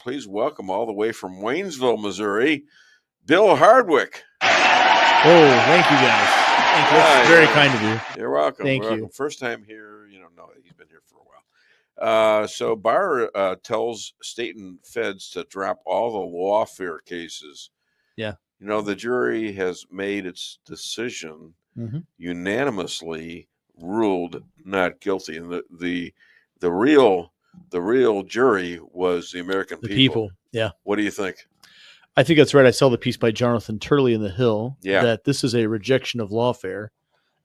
please welcome all the way from Waynesville, Missouri, Bill Hardwick. Oh, thank you guys. Thank you. That's very kind of you. You're welcome. Thank you. Welcome. First time here. No, he's been here for a while. So Barr tells state and feds to drop all the lawfare cases. Yeah. The jury has made its decision, unanimously ruled not guilty, and the real jury was the American people. Yeah. What do you think? I think that's right. I saw the piece by Jonathan Turley in The Hill that this is a rejection of lawfare.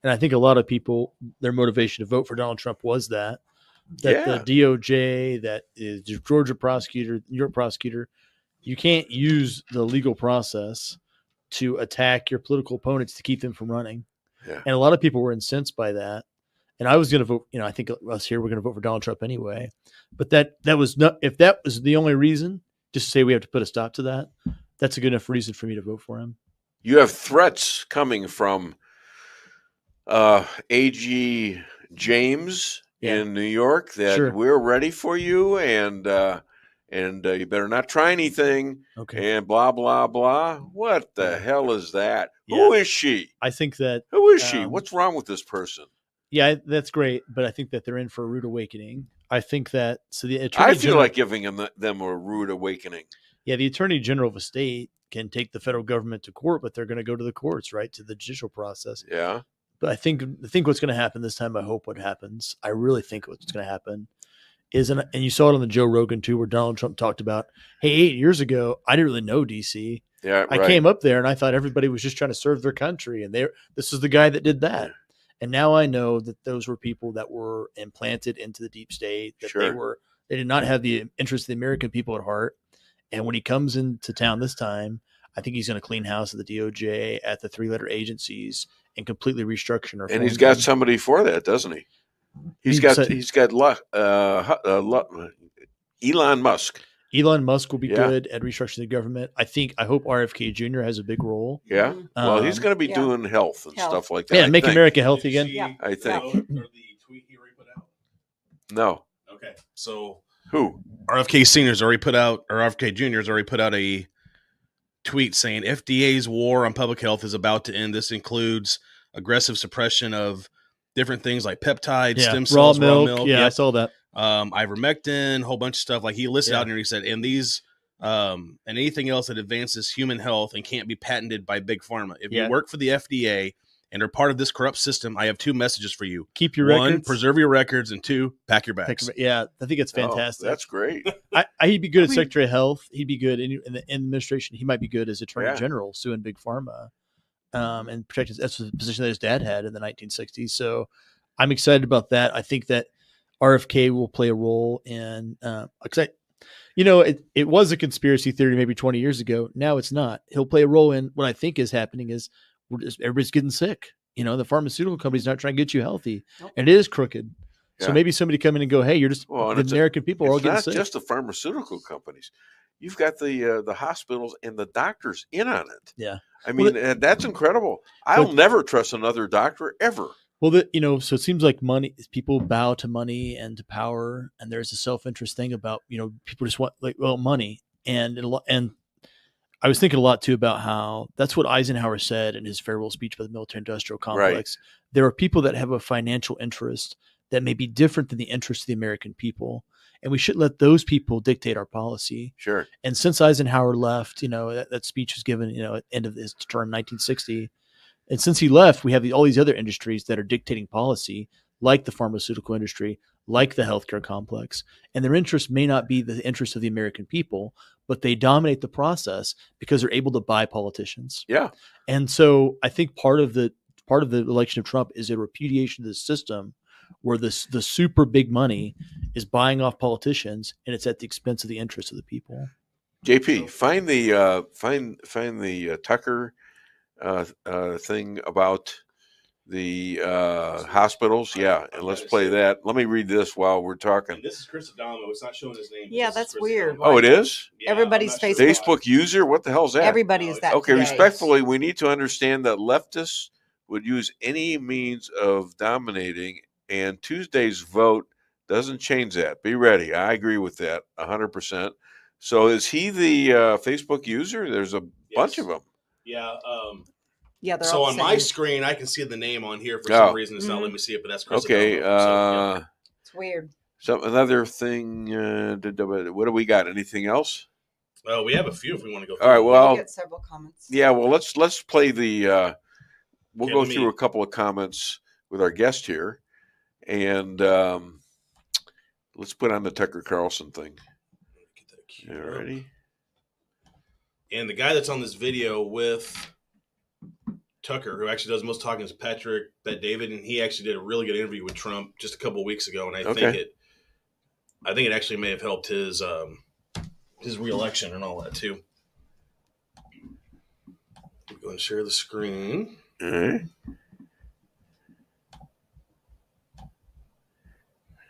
And I think a lot of people, their motivation to vote for Donald Trump was that the DOJ, that is the Georgia prosecutor, New York prosecutor, you can't use the legal process to attack your political opponents to keep them from running. Yeah. And a lot of people were incensed by that. And I was going to vote, I think us here, we're going to vote for Donald Trump anyway. But that was not, if that was the only reason, just to say we have to put a stop to that, that's a good enough reason for me to vote for him. You have threats coming from AG James in New York that we're ready for you, and you better not try anything, and blah, blah, blah. What the hell is that? Yeah. Who is she? I think that... Who is she? What's wrong with this person? Yeah, that's great, but I think that they're in for a rude awakening. I think that... I feel like giving them a rude awakening. Yeah, the Attorney General of a state can take the federal government to court, but they're going to go to the courts, right, to the judicial process. Yeah. But I think what's going to happen this time, I hope what happens, I really think what's going to happen is, and you saw it on the Joe Rogan too, where Donald Trump talked about, hey, 8 years ago, I didn't really know DC. Yeah, I came up there and I thought everybody was just trying to serve their country. And this is the guy that did that. And now I know that those were people that were implanted into the deep state, that they did not have the interest of the American people at heart. And when he comes into town this time, I think he's going to clean house at the DOJ, at the three-letter agencies, and completely restructure. And he's got somebody for that, doesn't he? He's got Elon Musk. Elon Musk will be good at restructuring the government. I hope RFK Jr. has a big role. Yeah. Well, he's going to be doing health and stuff like that. Yeah, make America healthy again. I think. Or the tweet he already put out? No. Okay. So who? RFK Senior's already put out, or RFK Jr.'s already put out a tweet saying FDA's war on public health is about to end. This includes aggressive suppression of different things like peptides, stem cells, raw milk. Yeah, I saw that. Ivermectin, a whole bunch of stuff. Like he listed out in there, he said, and these, and anything else that advances human health and can't be patented by big pharma. If you work for the FDA and are part of this corrupt system, I have two messages for you. Keep your records. 1, preserve your records, and 2, pack your bags. Yeah, I think it's fantastic. That's great. He'd be good as Secretary of Health. He'd be good in the administration. He might be good as Attorney General, suing big pharma, and protect that's the position that his dad had in the 1960s. So I'm excited about that. I think that RFK will play a role in, it was a conspiracy theory maybe 20 years ago. Now it's not. He'll play a role in what I think is happening is everybody's getting sick. The pharmaceutical company's not trying to get you healthy, and it is crooked. So maybe somebody come in and go, hey, you're just the American people are all getting sick. It's not just the pharmaceutical companies. You've got the hospitals and the doctors in on it. Yeah. I mean, that's incredible. I'll never trust another doctor ever. Well, so it seems like people bow to money and to power, and there's a self-interest thing about, people just want money. And I was thinking a lot too about how that's what Eisenhower said in his farewell speech about the military-industrial complex. Right. There are people that have a financial interest that may be different than the interest of the American people. And we shouldn't let those people dictate our policy. Sure. And since Eisenhower left, that speech was given, at the end of his term, 1960. And since he left, we have all these other industries that are dictating policy, like the pharmaceutical industry, like the healthcare complex. And their interest may not be the interest of the American people, but they dominate the process because they're able to buy politicians. Yeah. And so I think part of the election of Trump is a repudiation of the system where the super big money is buying off politicians, and it's at the expense of the interests of the people. JP, find the Tucker thing about the hospitals. Yeah, and let's play that. Let me read this while we're talking. And this is Chris Adamo. It's not showing his name. Yeah, that's weird. Oh, it is? Yeah, everybody's Facebook user? What the hell is that? Everybody is that. Okay, today. Respectfully, we need to understand that leftists would use any means of dominating, and Tuesday's vote doesn't change that. Be ready. I agree with that 100%. So is he the Facebook user? There's a bunch of them. Yeah. Yeah, they're so all on the my same. screen, I can see the name on here for some reason. It's not letting me see it, but that's Chris. Okay. It's weird. So another thing. What do we got? Anything else? Oh, we have a few if we want to go through. All right. Well, we get several comments. Yeah. Well, let's play the. We'll go through a couple of comments with our guest here, and let's put on the Tucker Carlson thing. All righty. And the guy that's on this video with Tucker, who actually does most talking, is Patrick Bet-David, and he actually did a really good interview with Trump just a couple of weeks ago, and I think it actually may have helped his re-election and all that too. Go and share the screen. All right.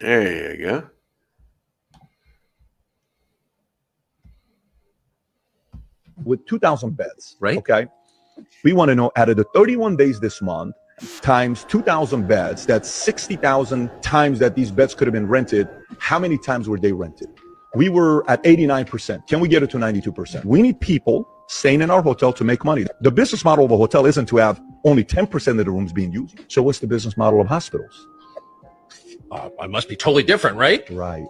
There you go. With 2,000 beds, right? Okay. We want to know out of the 31 days this month times 2,000 beds, that's 60,000 times that these beds could have been rented. How many times were they rented? We were at 89%. Can we get it to 92%? We need people staying in our hotel to make money. The business model of a hotel isn't to have only 10% of the rooms being used. So what's the business model of hospitals? It must be totally different, right? Right.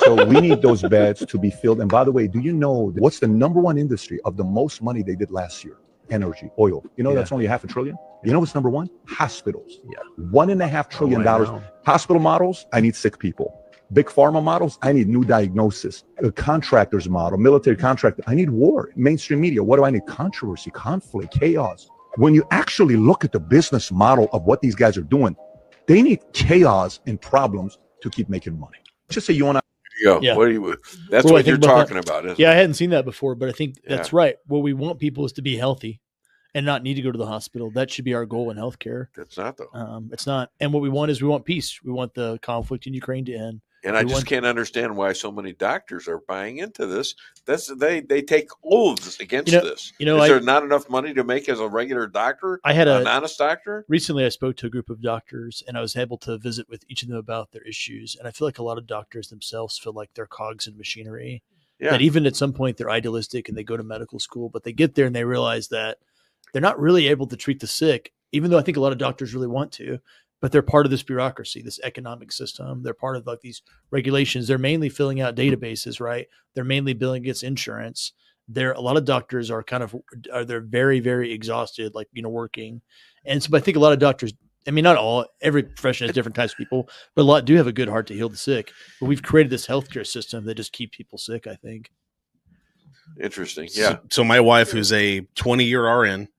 So we need those beds to be filled. And by the way, do you know what's the number one industry of the most money they did last year? Energy, oil. You know, that's only $500 billion. You know what's number one? Hospitals. Yeah. $1.5 trillion. Hospital models, I need sick people. Big pharma models, I need new diagnosis. A contractor's model, military contractor, I need war. Mainstream media, what do I need? Controversy, conflict, chaos. When you actually look at the business model of what these guys are doing, they need chaos and problems to keep making money. Just say you want to. Yeah. That's what you're talking about, isn't it? I hadn't seen that before, but I think that's right. What we want people is to be healthy and not need to go to the hospital. That should be our goal in healthcare. That's not, though. It's not. And what we want is we want peace. We want the conflict in Ukraine to end. And I just can't understand why so many doctors are buying into this. They take oaths against this. Is there not enough money to make as a regular doctor? I had an honest doctor. Recently, I spoke to a group of doctors, and I was able to visit with each of them about their issues. And I feel like a lot of doctors themselves feel like they're cogs in machinery. Yeah. That even at some point they're idealistic and they go to medical school, but they get there and they realize that they're not really able to treat the sick, even though I think a lot of doctors really want to. But they're part of this bureaucracy, this economic system. They're part of like these regulations. They're mainly filling out databases, right? They're mainly billing against insurance. A lot of doctors are they're very, very exhausted, like, working. And so I think a lot of doctors, I mean, not all, every profession has different types of people, but a lot do have a good heart to heal the sick. But we've created this healthcare system that just keeps people sick, I think. Interesting. Yeah. So my wife, who's a 20-year RN,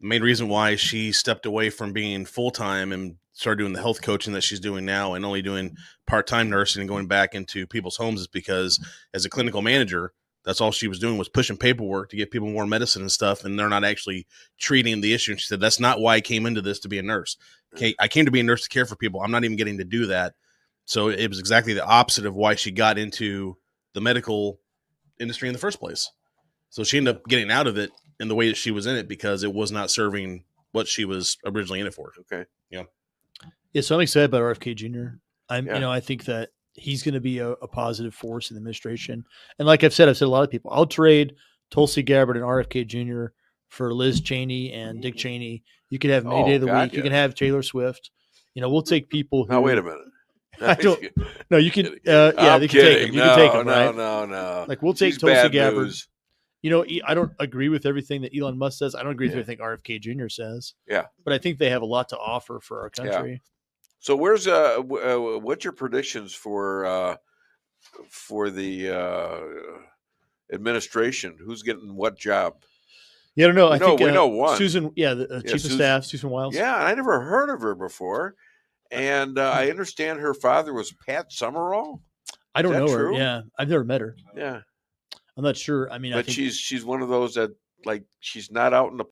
the main reason why she stepped away from being full-time and started doing the health coaching that she's doing now and only doing part-time nursing and going back into people's homes is because as a clinical manager, that's all she was doing was pushing paperwork to get people more medicine and stuff, and they're not actually treating the issue. And she said, that's not why I came into this to be a nurse. Okay, I came to be a nurse to care for people. I'm not even getting to do that. So it was exactly the opposite of why she got into the medical industry in the first place. So she ended up getting out of it in the way that she was in it because it was not serving what she was originally in it for. Okay. Yeah. Yeah. So I'm excited about RFK Jr. I think that he's going to be a positive force in the administration. And like I've said a lot of people, I'll trade Tulsi Gabbard and RFK Jr. for Liz Cheney and Dick Cheney. You could have May Day of the Week. You can have Taylor Swift. We'll take people who. Now, wait a minute. I don't. No, you can. They can take them. You can take them, right? No. Like we'll take Tulsi Gabbard. I don't agree with everything that Elon Musk says. I don't agree with everything RFK Jr. says. Yeah. But I think they have a lot to offer for our country. Yeah. So what's your predictions for the administration? Who's getting what job? Yeah, I don't know. I think we know one. Susan, the chief of staff, Susan Wiles. Yeah, I never heard of her before. And I understand her father was Pat Summerall. I don't know her. Yeah, I've never met her. Yeah. I'm not sure. I mean, but she's one of those that, like, she's not out in the